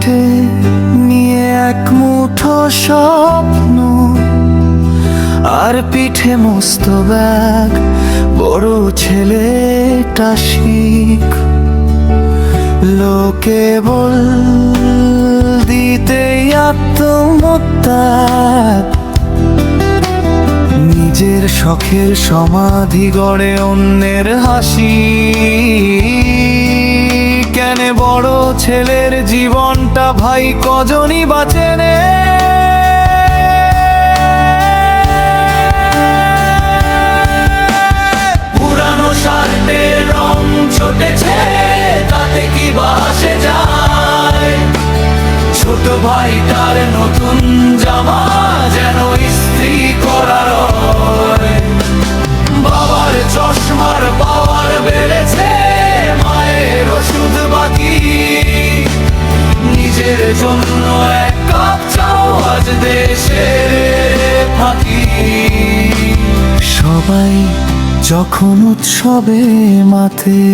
কাঁধে নিয়ে এক মুঠো স্বপ্ন, আর পিঠে মস্ত ব্যাগ, বড় ছেলেটা শিখ। লোকে বল দিতে আত্মত্যাগ, নিজের শখের সমাধি গড়ে অন্যের হাসি। কেন বড় ছেলের জীবনটা ভাই কজনই বাঁচেনে? পুরানো শার্টের রং ছুটেছে, তাতে কি বাসে যায়? ছোট ভাইটার নতুন জামা যেন ইস্ত্রি করা রয়। বাবার চশমার পাওয়ার বেড়েছে, মায়ের ওষুধ বাকি। নিজের জন্য এক কাপ চাও আজ দেশের ফাঁকি। সবাই যখন উৎসবে মাতে,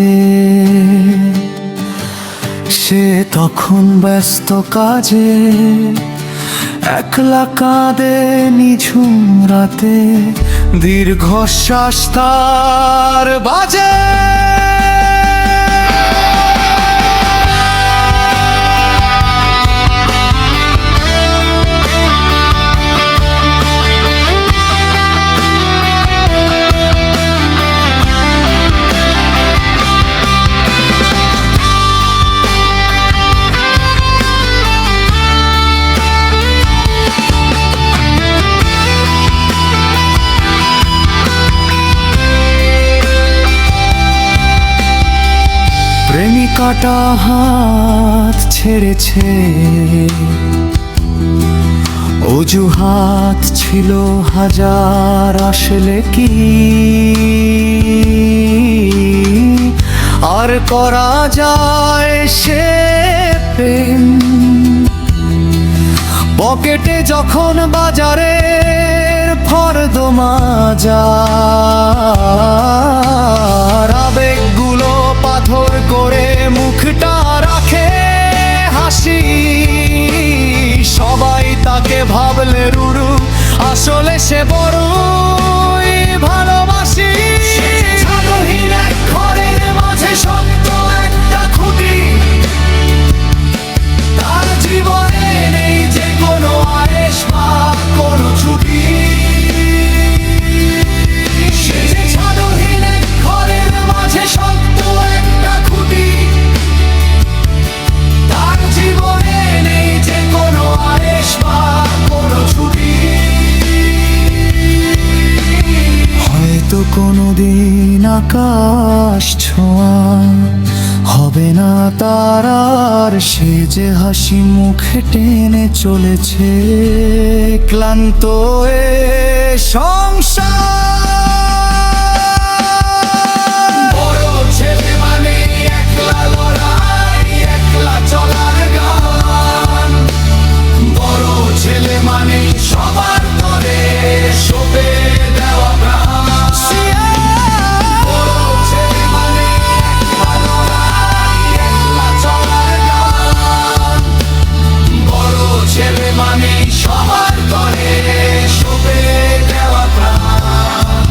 সে তখন ব্যস্ত কাজে। একলা কাঁদে নিঝুম রাতে, দীর্ঘশ্বাস তার বাজে। প্রেমিকাটা হাত ছেড়েছে, অজুহাত ছিল হাজার, আসলে কি আর করা যায় সে প্রেম? পকেটে যখন বাজারের ফর্দ মাজার, আবেগগুলো পাথর করে মুখটা রাখে হাসি। সবাই তাকে ভাবলে রুরু, আসলে সে বড়ই ভালোবাসি। ছাদহীন এক ঘরের মাঝে শক্ত একটা খুঁটি, তার জীবনে নেই যে কোনো আয়েশ বা কোনো ছুটি। ছাদহীন এক ঘরের মাঝে শক্ত একটা খুঁটি, তার জীবনে নেই যে কোনো আয়েশ বা কোনো ছুটি। হয়তো কোনোদিন আকাশ ছোঁয়া হবে না তার আর, সে যে হাসি মুখে টেনে চলেছে ক্লান্ত এ সংসার। বড় ছেলে মানে একলা লড়াই, একলা চলার গান। বড় ছেলে মানে সবার তরে শোভে দেওয়া প্রাণ। বড় ছেলে মানে একলা লড়াই, একলা চলার গান। বড় ছেলে মানে সবার তরে শোভে দেওয়া প্রাণ।